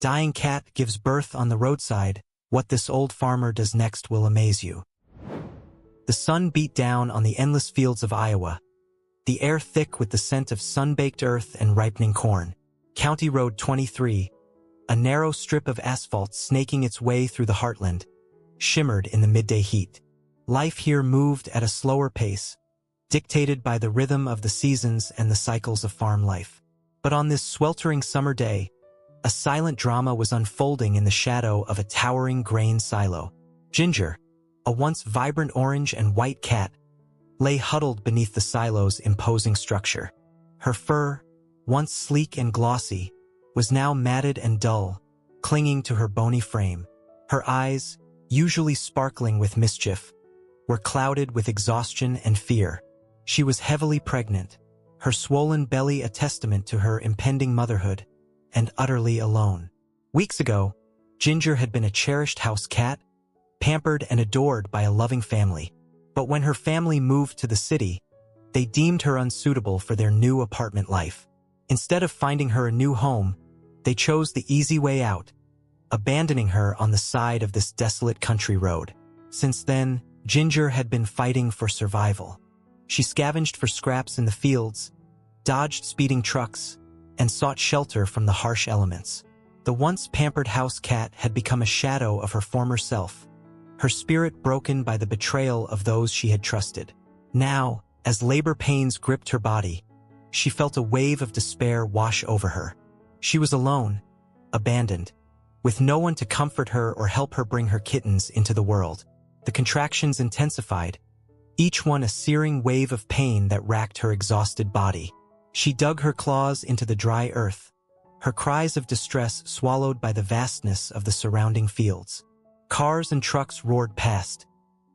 Dying cat gives birth on the roadside. What this old farmer does next will amaze you. The sun beat down on the endless fields of Iowa, the air thick with the scent of sun-baked earth and ripening corn. County Road 23, a narrow strip of asphalt snaking its way through the heartland, shimmered in the midday heat. Life here moved at a slower pace, dictated by the rhythm of the seasons and the cycles of farm life. But on this sweltering summer day, a silent drama was unfolding in the shadow of a towering grain silo. Ginger, a once vibrant orange and white cat, lay huddled beneath the silo's imposing structure. Her fur, once sleek and glossy, was now matted and dull, clinging to her bony frame. Her eyes, usually sparkling with mischief, were clouded with exhaustion and fear. She was heavily pregnant, her swollen belly a testament to her impending motherhood, and utterly alone. Weeks ago, Ginger had been a cherished house cat, pampered and adored by a loving family. But when her family moved to the city, they deemed her unsuitable for their new apartment life. Instead of finding her a new home, they chose the easy way out, abandoning her on the side of this desolate country road. Since then, Ginger had been fighting for survival. She scavenged for scraps in the fields, dodged speeding trucks, and sought shelter from the harsh elements. The once pampered house cat had become a shadow of her former self, her spirit broken by the betrayal of those she had trusted. Now, as labor pains gripped her body, she felt a wave of despair wash over her. She was alone, abandoned, with no one to comfort her or help her bring her kittens into the world. The contractions intensified, each one a searing wave of pain that racked her exhausted body. She dug her claws into the dry earth, her cries of distress swallowed by the vastness of the surrounding fields. Cars and trucks roared past,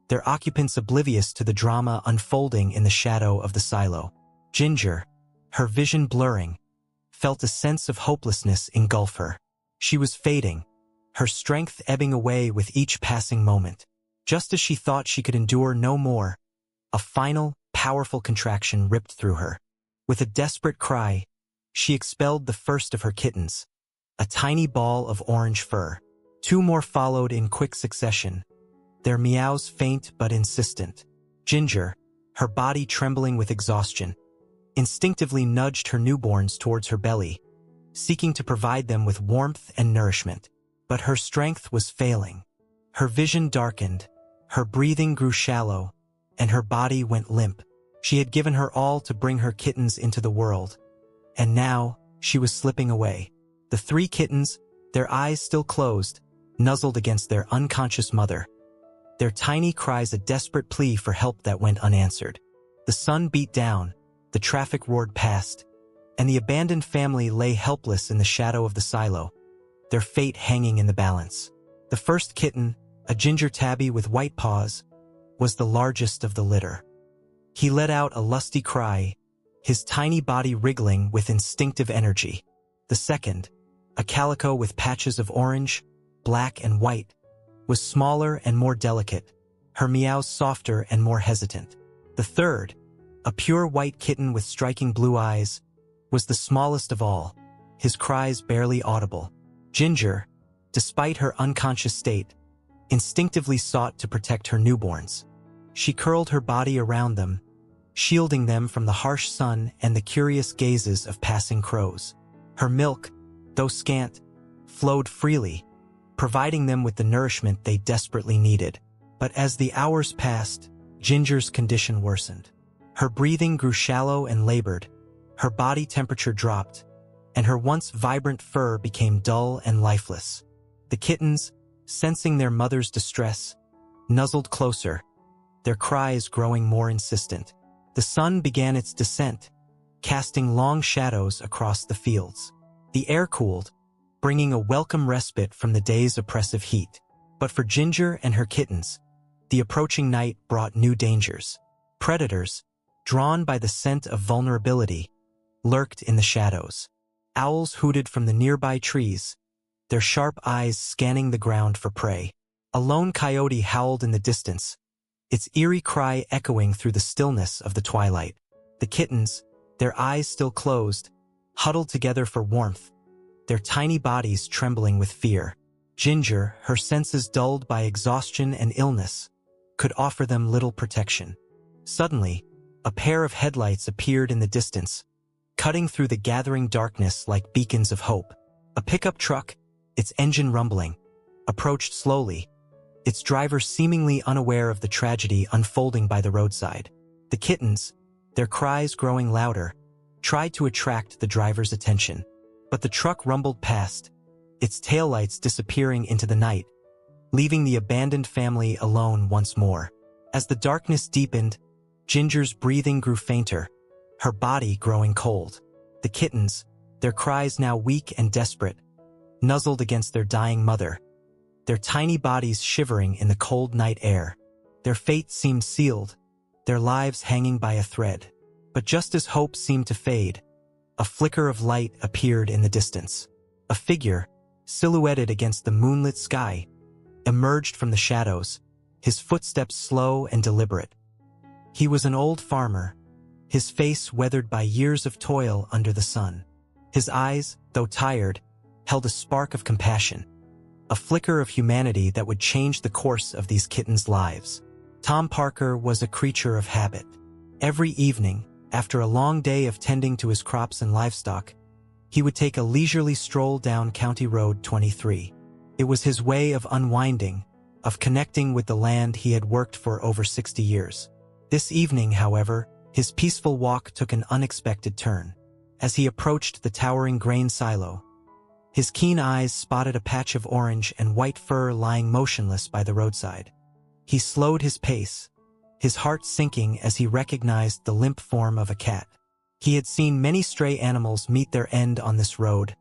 their occupants oblivious to the drama unfolding in the shadow of the silo. Ginger, her vision blurring, felt a sense of hopelessness engulf her. She was fading, her strength ebbing away with each passing moment. Just as she thought she could endure no more, a final, powerful contraction ripped through her. With a desperate cry, she expelled the first of her kittens, a tiny ball of orange fur. Two more followed in quick succession, their meows faint but insistent. Ginger, her body trembling with exhaustion, instinctively nudged her newborns towards her belly, seeking to provide them with warmth and nourishment. But her strength was failing. Her vision darkened, her breathing grew shallow, and her body went limp. She had given her all to bring her kittens into the world, and now she was slipping away. The three kittens, their eyes still closed, nuzzled against their unconscious mother, their tiny cries a desperate plea for help that went unanswered. The sun beat down, the traffic roared past, and the abandoned family lay helpless in the shadow of the silo, their fate hanging in the balance. The first kitten, a ginger tabby with white paws, was the largest of the litter. He let out a lusty cry, his tiny body wriggling with instinctive energy. The second, a calico with patches of orange, black and white, was smaller and more delicate, her meows softer and more hesitant. The third, a pure white kitten with striking blue eyes, was the smallest of all, his cries barely audible. Ginger, despite her unconscious state, instinctively sought to protect her newborns. She curled her body around them, shielding them from the harsh sun and the curious gazes of passing crows. Her milk, though scant, flowed freely, providing them with the nourishment they desperately needed. But as the hours passed, Ginger's condition worsened. Her breathing grew shallow and labored, her body temperature dropped, and her once vibrant fur became dull and lifeless. The kittens, sensing their mother's distress, nuzzled closer, their cries growing more insistent. The sun began its descent, casting long shadows across the fields. The air cooled, bringing a welcome respite from the day's oppressive heat. But for Ginger and her kittens, the approaching night brought new dangers. Predators, drawn by the scent of vulnerability, lurked in the shadows. Owls hooted from the nearby trees, their sharp eyes scanning the ground for prey. A lone coyote howled in the distance, its eerie cry echoing through the stillness of the twilight. The kittens, their eyes still closed, huddled together for warmth, their tiny bodies trembling with fear. Ginger, her senses dulled by exhaustion and illness, could offer them little protection. Suddenly, a pair of headlights appeared in the distance, cutting through the gathering darkness like beacons of hope. A pickup truck, its engine rumbling, approached slowly, its driver seemingly unaware of the tragedy unfolding by the roadside. The kittens, their cries growing louder, tried to attract the driver's attention. But the truck rumbled past, its taillights disappearing into the night, leaving the abandoned family alone once more. As the darkness deepened, Ginger's breathing grew fainter, her body growing cold. The kittens, their cries now weak and desperate, nuzzled against their dying mother, their tiny bodies shivering in the cold night air. Their fate seemed sealed, their lives hanging by a thread. But just as hope seemed to fade, a flicker of light appeared in the distance. A figure, silhouetted against the moonlit sky, emerged from the shadows, his footsteps slow and deliberate. He was an old farmer, his face weathered by years of toil under the sun. His eyes, though tired, held a spark of compassion, a flicker of humanity that would change the course of these kittens' lives. Tom Parker was a creature of habit. Every evening, after a long day of tending to his crops and livestock, he would take a leisurely stroll down County Road 23. It was his way of unwinding, of connecting with the land he had worked for over 60 years. This evening, however, his peaceful walk took an unexpected turn. As he approached the towering grain silo, his keen eyes spotted a patch of orange and white fur lying motionless by the roadside. He slowed his pace, his heart sinking as he recognized the limp form of a cat. He had seen many stray animals meet their end on this road,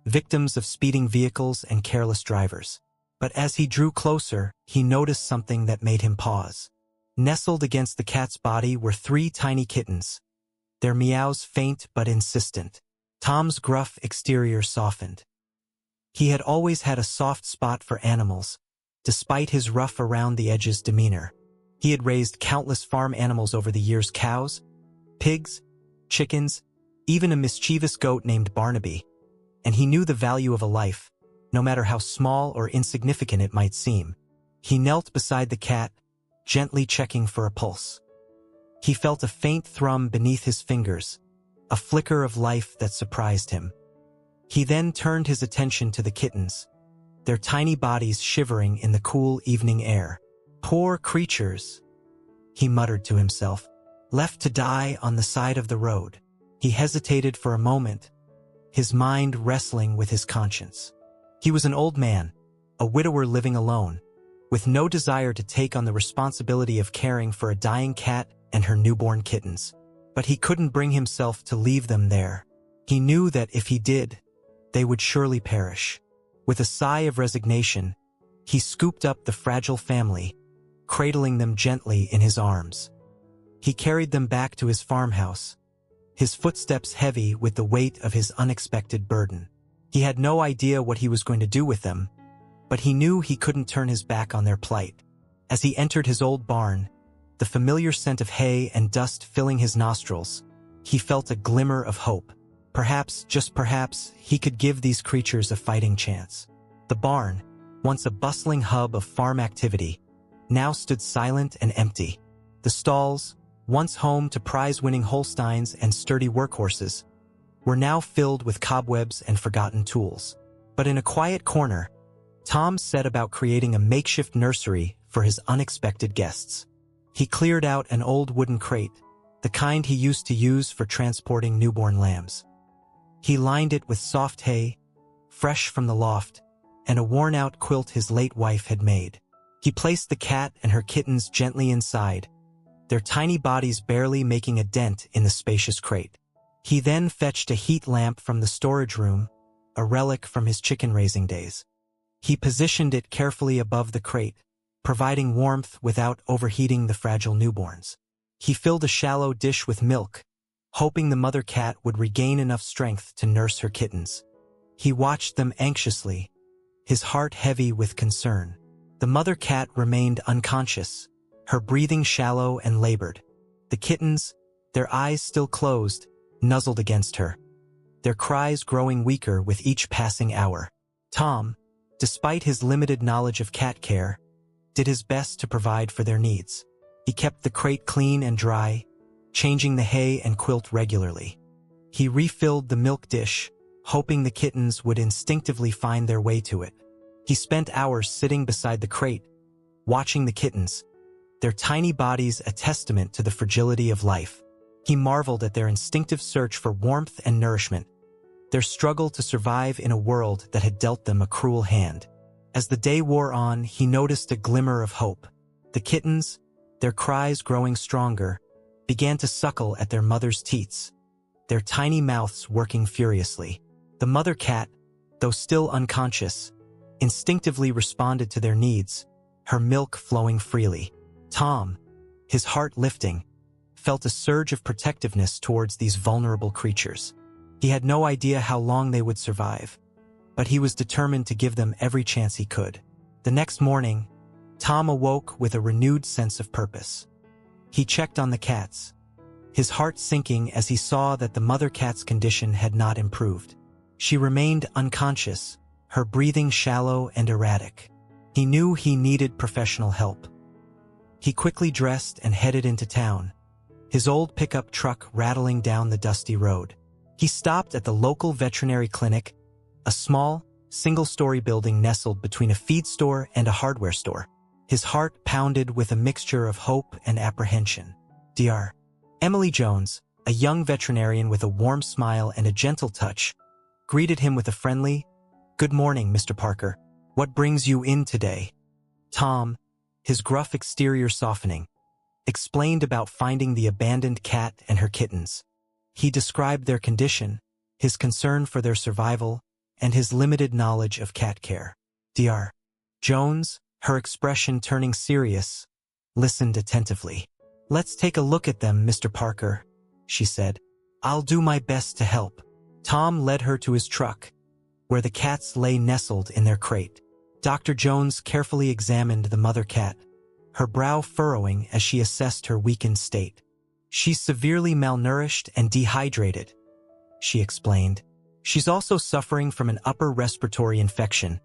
victims of speeding vehicles and careless drivers. But as he drew closer, he noticed something that made him pause. Nestled against the cat's body were 3 tiny kittens, their meows faint but insistent. Tom's gruff exterior softened. He had always had a soft spot for animals, despite his rough-around-the-edges demeanor. He had raised countless farm animals over the years: cows, pigs, chickens, even a mischievous goat named Barnaby. And he knew the value of a life, no matter how small or insignificant it might seem. He knelt beside the cat, gently checking for a pulse. He felt a faint thrum beneath his fingers, a flicker of life that surprised him. He then turned his attention to the kittens, their tiny bodies shivering in the cool evening air. Poor creatures, he muttered to himself, left to die on the side of the road. He hesitated for a moment, his mind wrestling with his conscience. He was an old man, a widower living alone, with no desire to take on the responsibility of caring for a dying cat and her newborn kittens. But he couldn't bring himself to leave them there. He knew that if he did, they would surely perish. With a sigh of resignation, he scooped up the fragile family, cradling them gently in his arms. He carried them back to his farmhouse, his footsteps heavy with the weight of his unexpected burden. He had no idea what he was going to do with them, but he knew he couldn't turn his back on their plight. As he entered his old barn, the familiar scent of hay and dust filling his nostrils, he felt a glimmer of hope. Perhaps, just perhaps, he could give these creatures a fighting chance. The barn, once a bustling hub of farm activity, now stood silent and empty. The stalls, once home to prize-winning Holsteins and sturdy workhorses, were now filled with cobwebs and forgotten tools. But in a quiet corner, Tom set about creating a makeshift nursery for his unexpected guests. He cleared out an old wooden crate, the kind he used to use for transporting newborn lambs. He lined it with soft hay, fresh from the loft, and a worn-out quilt his late wife had made. He placed the cat and her kittens gently inside, their tiny bodies barely making a dent in the spacious crate. He then fetched a heat lamp from the storage room, a relic from his chicken-raising days. He positioned it carefully above the crate, providing warmth without overheating the fragile newborns. He filled a shallow dish with milk, hoping the mother cat would regain enough strength to nurse her kittens. He watched them anxiously, his heart heavy with concern. The mother cat remained unconscious, her breathing shallow and labored. The kittens, their eyes still closed, nuzzled against her, their cries growing weaker with each passing hour. Tom, despite his limited knowledge of cat care, did his best to provide for their needs. He kept the crate clean and dry, changing the hay and quilt regularly. He refilled the milk dish, hoping the kittens would instinctively find their way to it. He spent hours sitting beside the crate, watching the kittens, their tiny bodies a testament to the fragility of life. He marveled at their instinctive search for warmth and nourishment, their struggle to survive in a world that had dealt them a cruel hand. As the day wore on, he noticed a glimmer of hope. The kittens, their cries growing stronger, began to suckle at their mother's teats, their tiny mouths working furiously. The mother cat, though still unconscious, instinctively responded to their needs, her milk flowing freely. Tom, his heart lifting, felt a surge of protectiveness towards these vulnerable creatures. He had no idea how long they would survive, but he was determined to give them every chance he could. The next morning, Tom awoke with a renewed sense of purpose. He checked on the cats, his heart sinking as he saw that the mother cat's condition had not improved. She remained unconscious, her breathing shallow and erratic. He knew he needed professional help. He quickly dressed and headed into town, his old pickup truck rattling down the dusty road. He stopped at the local veterinary clinic, a small, single-story building nestled between a feed store and a hardware store. His heart pounded with a mixture of hope and apprehension. Dr. Emily Jones, a young veterinarian with a warm smile and a gentle touch, greeted him with a friendly, "Good morning, Mr. Parker. What brings you in today?" Tom, his gruff exterior softening, explained about finding the abandoned cat and her kittens. He described their condition, his concern for their survival, and his limited knowledge of cat care. Dr. Jones, her expression turning serious, listened attentively. "Let's take a look at them, Mr. Parker," she said. "I'll do my best to help." Tom led her to his truck, where the cats lay nestled in their crate. Dr. Jones carefully examined the mother cat, her brow furrowing as she assessed her weakened state. "She's severely malnourished and dehydrated," she explained. "She's also suffering from an upper respiratory infection,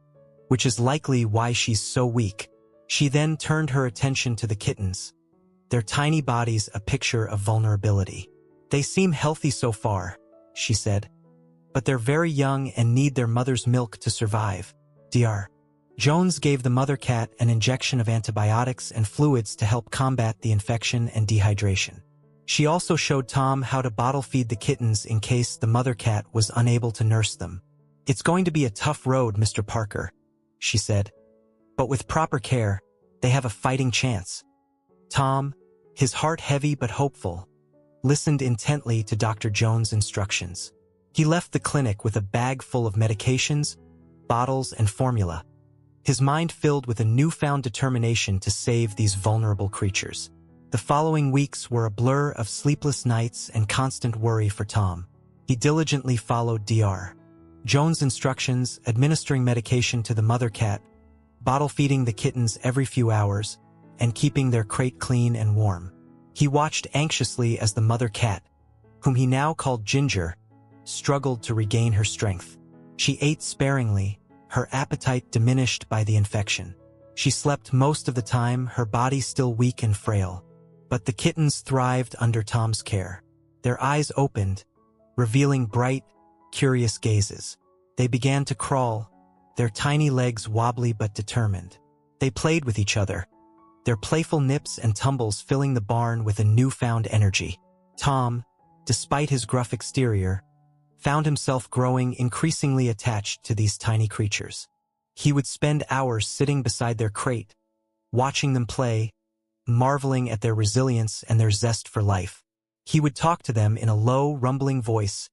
which is likely why she's so weak." She then turned her attention to the kittens, their tiny bodies a picture of vulnerability. "They seem healthy so far," she said, "but they're very young and need their mother's milk to survive." Dr. Jones gave the mother cat an injection of antibiotics and fluids to help combat the infection and dehydration. She also showed Tom how to bottle feed the kittens in case the mother cat was unable to nurse them. "It's going to be a tough road, Mr. Parker," she said, "but with proper care, they have a fighting chance." Tom, his heart heavy but hopeful, listened intently to Dr. Jones' instructions. He left the clinic with a bag full of medications, bottles, and formula, his mind filled with a newfound determination to save these vulnerable creatures. The following weeks were a blur of sleepless nights and constant worry for Tom. He diligently followed Dr. Jones' instructions, administering medication to the mother cat, bottle feeding the kittens every few hours, and keeping their crate clean and warm. He watched anxiously as the mother cat, whom he now called Ginger, struggled to regain her strength. She ate sparingly, her appetite diminished by the infection. She slept most of the time, her body still weak and frail. But the kittens thrived under Tom's care. Their eyes opened, revealing bright, curious gazes. They began to crawl, their tiny legs wobbly but determined. They played with each other, their playful nips and tumbles filling the barn with a newfound energy. Tom, despite his gruff exterior, found himself growing increasingly attached to these tiny creatures. He would spend hours sitting beside their crate, watching them play, marveling at their resilience and their zest for life. He would talk to them in a low, rumbling voice,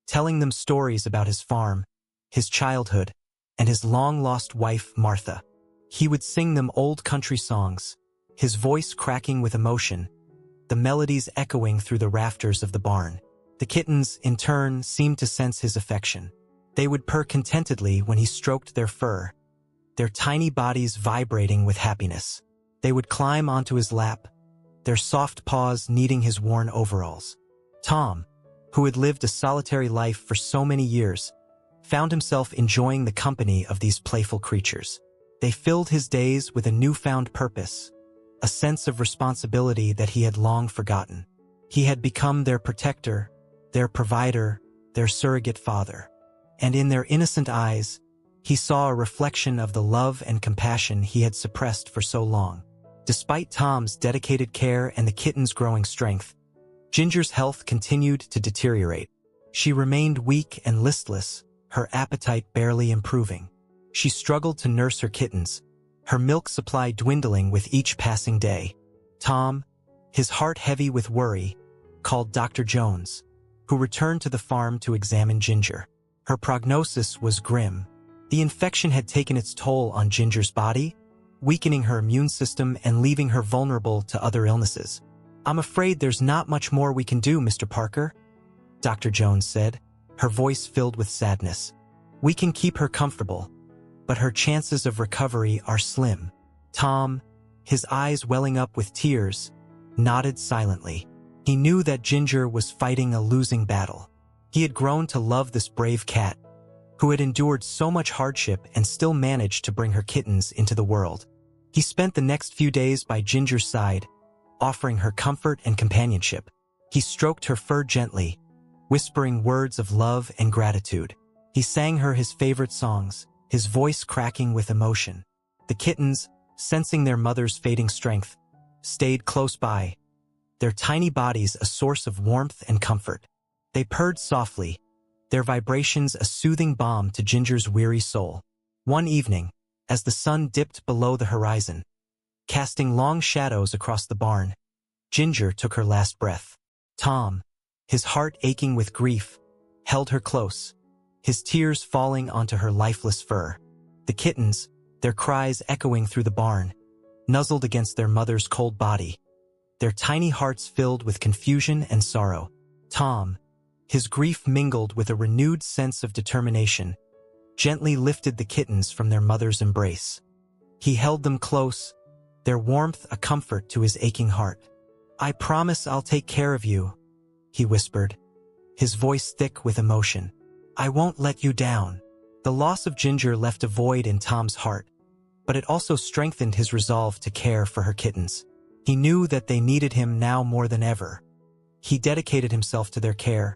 telling them stories about his farm, his childhood, and his long-lost wife, Martha. He would sing them old country songs, his voice cracking with emotion, the melodies echoing through the rafters of the barn. The kittens, in turn, seemed to sense his affection. They would purr contentedly when he stroked their fur, their tiny bodies vibrating with happiness. They would climb onto his lap, their soft paws kneading his worn overalls. Tom, who had lived a solitary life for so many years, found himself enjoying the company of these playful creatures. They filled his days with a newfound purpose, a sense of responsibility that he had long forgotten. He had become their protector, their provider, their surrogate father. And in their innocent eyes, he saw a reflection of the love and compassion he had suppressed for so long. Despite Tom's dedicated care and the kitten's growing strength, Ginger's health continued to deteriorate. She remained weak and listless, her appetite barely improving. She struggled to nurse her kittens, her milk supply dwindling with each passing day. Tom, his heart heavy with worry, called Dr. Jones, who returned to the farm to examine Ginger. Her prognosis was grim. The infection had taken its toll on Ginger's body, weakening her immune system and leaving her vulnerable to other illnesses. "I'm afraid there's not much more we can do, Mr. Parker," Dr. Jones said, her voice filled with sadness. "We can keep her comfortable, but her chances of recovery are slim." Tom, his eyes welling up with tears, nodded silently. He knew that Ginger was fighting a losing battle. He had grown to love this brave cat, who had endured so much hardship and still managed to bring her kittens into the world. He spent the next few days by Ginger's side, offering her comfort and companionship. He stroked her fur gently, whispering words of love and gratitude. He sang her his favorite songs, his voice cracking with emotion. The kittens, sensing their mother's fading strength, stayed close by, their tiny bodies a source of warmth and comfort. They purred softly, their vibrations a soothing balm to Ginger's weary soul. One evening, as the sun dipped below the horizon, casting long shadows across the barn, Ginger took her last breath. Tom, his heart aching with grief, held her close, his tears falling onto her lifeless fur. The kittens, their cries echoing through the barn, nuzzled against their mother's cold body, their tiny hearts filled with confusion and sorrow. Tom, his grief mingled with a renewed sense of determination, gently lifted the kittens from their mother's embrace. He held them close, their warmth a comfort to his aching heart. "I promise I'll take care of you," he whispered, his voice thick with emotion. "I won't let you down." The loss of Ginger left a void in Tom's heart, but it also strengthened his resolve to care for her kittens. He knew that they needed him now more than ever. He dedicated himself to their care,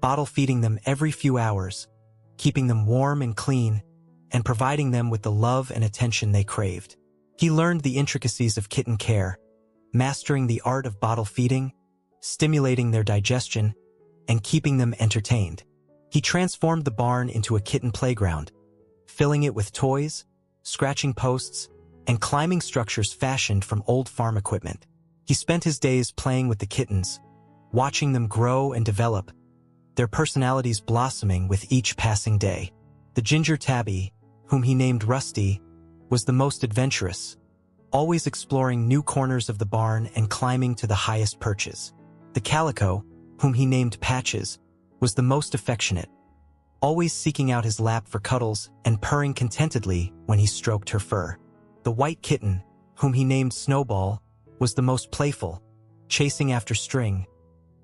bottle feeding them every few hours, keeping them warm and clean, and providing them with the love and attention they craved. He learned the intricacies of kitten care, mastering the art of bottle feeding, stimulating their digestion, and keeping them entertained. He transformed the barn into a kitten playground, filling it with toys, scratching posts, and climbing structures fashioned from old farm equipment. He spent his days playing with the kittens, watching them grow and develop, their personalities blossoming with each passing day. The Ginger tabby, whom he named Rusty, was the most adventurous, always exploring new corners of the barn and climbing to the highest perches. The Calico, whom he named Patches, was the most affectionate, always seeking out his lap for cuddles and purring contentedly when he stroked her fur. The White Kitten, whom he named Snowball, was the most playful, chasing after string,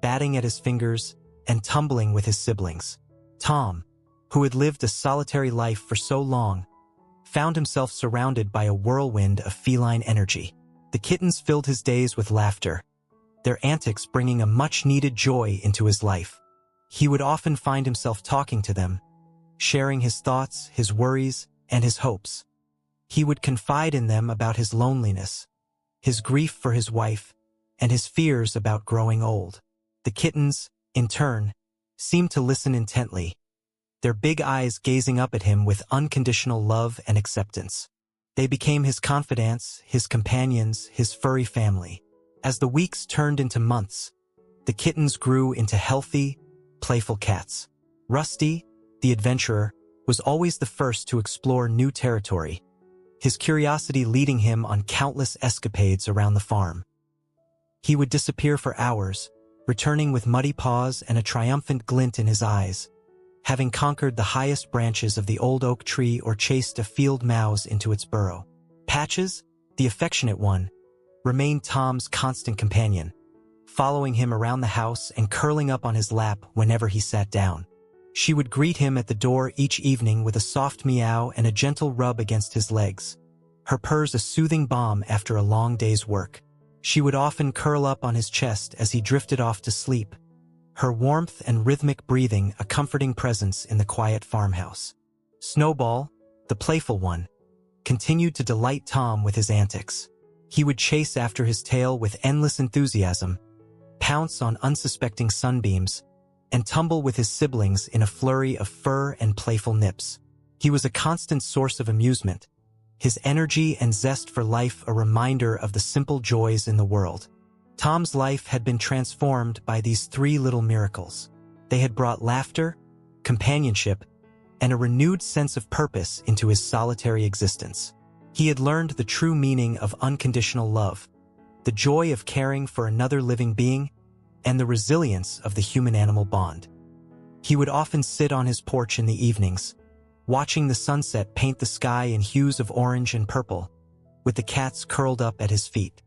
batting at his fingers, and tumbling with his siblings. Tom, who had lived a solitary life for so long, found himself surrounded by a whirlwind of feline energy. The kittens filled his days with laughter, their antics bringing a much-needed joy into his life. He would often find himself talking to them, sharing his thoughts, his worries, and his hopes. He would confide in them about his loneliness, his grief for his wife, and his fears about growing old. The kittens, in turn, seemed to listen intently, their big eyes gazing up at him with unconditional love and acceptance. They became his confidants, his companions, his furry family. As the weeks turned into months, the kittens grew into healthy, playful cats. Rusty, the adventurer, was always the first to explore new territory, his curiosity leading him on countless escapades around the farm. He would disappear for hours, returning with muddy paws and a triumphant glint in his eyes, having conquered the highest branches of the old oak tree or chased a field mouse into its burrow. Patches, the affectionate one, remained Tom's constant companion, following him around the house and curling up on his lap whenever he sat down. She would greet him at the door each evening with a soft meow and a gentle rub against his legs, her purrs a soothing balm after a long day's work. She would often curl up on his chest as he drifted off to sleep, her warmth and rhythmic breathing a comforting presence in the quiet farmhouse. Snowball, the playful one, continued to delight Tom with his antics. He would chase after his tail with endless enthusiasm, pounce on unsuspecting sunbeams, and tumble with his siblings in a flurry of fur and playful nips. He was a constant source of amusement, his energy and zest for life a reminder of the simple joys in the world. Tom's life had been transformed by these three little miracles. They had brought laughter, companionship, and a renewed sense of purpose into his solitary existence. He had learned the true meaning of unconditional love, the joy of caring for another living being, and the resilience of the human-animal bond. He would often sit on his porch in the evenings, watching the sunset paint the sky in hues of orange and purple, with the cats curled up at his feet.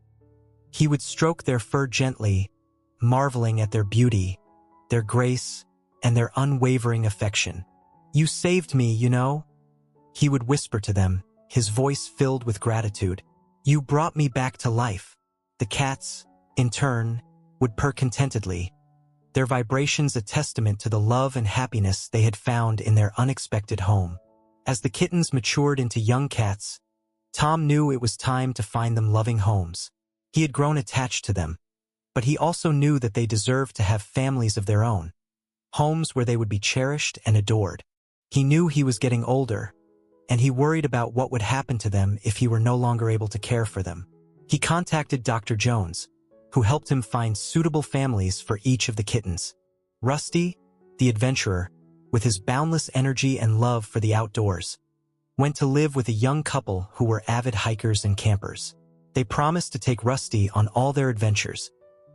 He would stroke their fur gently, marveling at their beauty, their grace, and their unwavering affection. "You saved me, you know," he would whisper to them, his voice filled with gratitude. "You brought me back to life." The cats, in turn, would purr contentedly, their vibrations a testament to the love and happiness they had found in their unexpected home. As the kittens matured into young cats, Tom knew it was time to find them loving homes. He had grown attached to them, but he also knew that they deserved to have families of their own, homes where they would be cherished and adored. He knew he was getting older, and he worried about what would happen to them if he were no longer able to care for them. He contacted Dr. Jones, who helped him find suitable families for each of the kittens. Rusty, the adventurer, with his boundless energy and love for the outdoors, went to live with a young couple who were avid hikers and campers. They promised to take Rusty on all their adventures,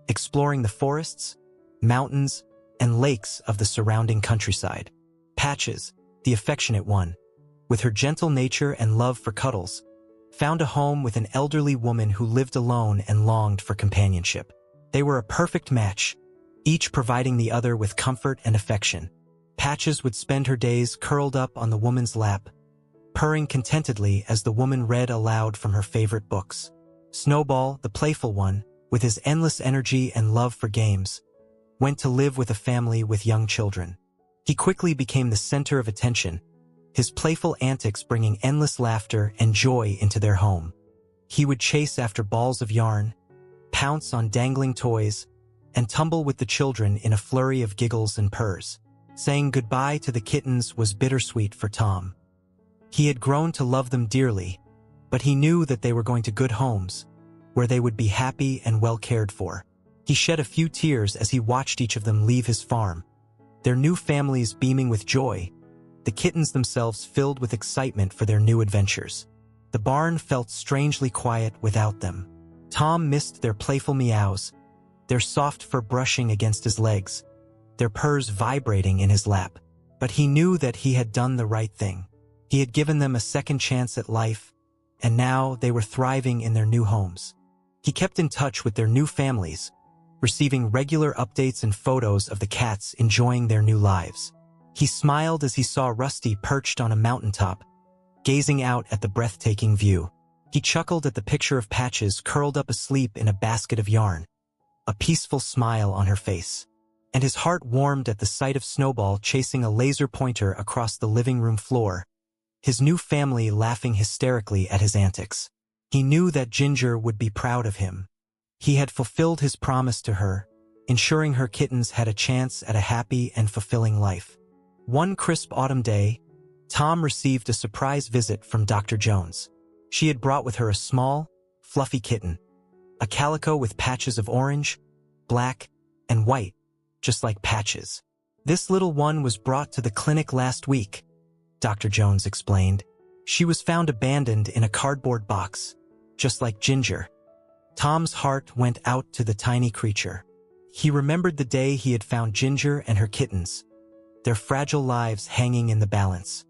exploring the forests, mountains, and lakes of the surrounding countryside. Patches, the affectionate one, with her gentle nature and love for cuddles, found a home with an elderly woman who lived alone and longed for companionship. They were a perfect match, each providing the other with comfort and affection. Patches would spend her days curled up on the woman's lap, purring contentedly as the woman read aloud from her favorite books. Snowball, the playful one, with his endless energy and love for games, went to live with a family with young children. He quickly became the center of attention, his playful antics bringing endless laughter and joy into their home. He would chase after balls of yarn, pounce on dangling toys, and tumble with the children in a flurry of giggles and purrs. Saying goodbye to the kittens was bittersweet for Tom. He had grown to love them dearly, but he knew that they were going to good homes, where they would be happy and well cared for. He shed a few tears as he watched each of them leave his farm, their new families beaming with joy, the kittens themselves filled with excitement for their new adventures. The barn felt strangely quiet without them. Tom missed their playful meows, their soft fur brushing against his legs, their purrs vibrating in his lap. But he knew that he had done the right thing. He had given them a second chance at life, and now they were thriving in their new homes. He kept in touch with their new families, receiving regular updates and photos of the cats enjoying their new lives. He smiled as he saw Rusty perched on a mountaintop, gazing out at the breathtaking view. He chuckled at the picture of Patches curled up asleep in a basket of yarn, a peaceful smile on her face. And his heart warmed at the sight of Snowball chasing a laser pointer across the living room floor, his new family laughing hysterically at his antics. He knew that Ginger would be proud of him. He had fulfilled his promise to her, ensuring her kittens had a chance at a happy and fulfilling life. One crisp autumn day, Tom received a surprise visit from Dr. Jones. She had brought with her a small, fluffy kitten, a calico with patches of orange, black, and white, just like Patches. "This little one was brought to the clinic last week," Dr. Jones explained. "She was found abandoned in a cardboard box, just like Ginger." Tom's heart went out to the tiny creature. He remembered the day he had found Ginger and her kittens, their fragile lives hanging in the balance.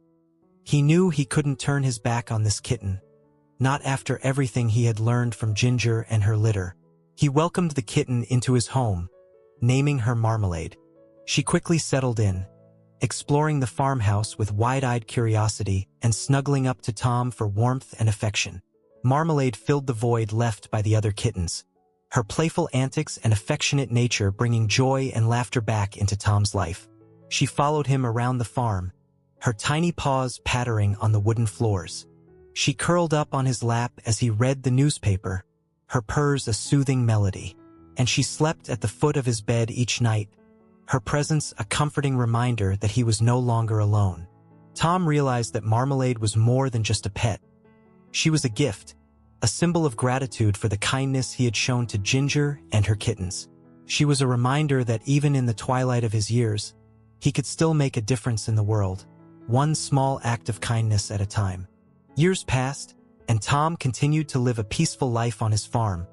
He knew he couldn't turn his back on this kitten, not after everything he had learned from Ginger and her litter. He welcomed the kitten into his home, naming her Marmalade. She quickly settled in, exploring the farmhouse with wide-eyed curiosity and snuggling up to Tom for warmth and affection. Marmalade filled the void left by the other kittens, her playful antics and affectionate nature bringing joy and laughter back into Tom's life. She followed him around the farm, her tiny paws pattering on the wooden floors. She curled up on his lap as he read the newspaper, her purrs a soothing melody, and she slept at the foot of his bed each night, her presence a comforting reminder that he was no longer alone. Tom realized that Marmalade was more than just a pet. She was a gift, a symbol of gratitude for the kindness he had shown to Ginger and her kittens. She was a reminder that even in the twilight of his years, he could still make a difference in the world, one small act of kindness at a time. Years passed, and Tom continued to live a peaceful life on his farm,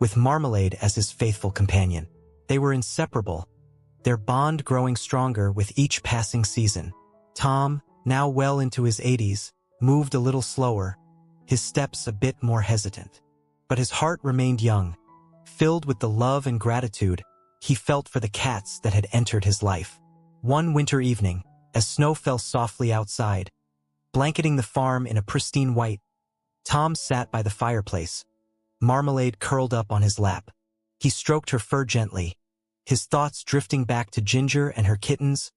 with Marmalade as his faithful companion. They were inseparable, their bond growing stronger with each passing season. Tom, now well into his 80s, moved a little slower, his steps a bit more hesitant. But his heart remained young, filled with the love and gratitude he felt for the cats that had entered his life. One winter evening, as snow fell softly outside, blanketing the farm in a pristine white, Tom sat by the fireplace, Marmalade curled up on his lap. He stroked her fur gently, his thoughts drifting back to Ginger and her kittens,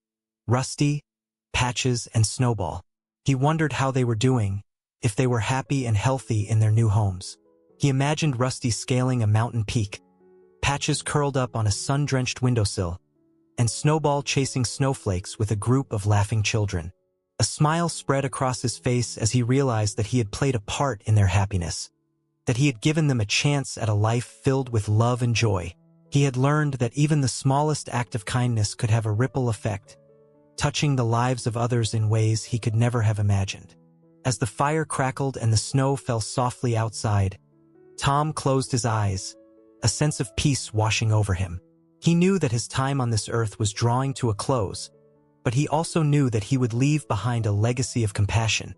Rusty, Patches, and Snowball. He wondered how they were doing, if they were happy and healthy in their new homes. He imagined Rusty scaling a mountain peak, Patches curled up on a sun-drenched windowsill, and Snowball chasing snowflakes with a group of laughing children. A smile spread across his face as he realized that he had played a part in their happiness, that he had given them a chance at a life filled with love and joy. He had learned that even the smallest act of kindness could have a ripple effect, touching the lives of others in ways he could never have imagined. As the fire crackled and the snow fell softly outside, Tom closed his eyes, a sense of peace washing over him. He knew that his time on this earth was drawing to a close, but he also knew that he would leave behind a legacy of compassion,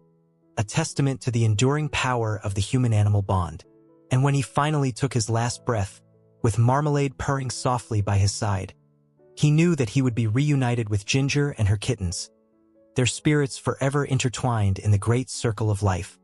a testament to the enduring power of the human-animal bond. And when he finally took his last breath, with Marmalade purring softly by his side, he knew that he would be reunited with Ginger and her kittens, their spirits forever intertwined in the great circle of life.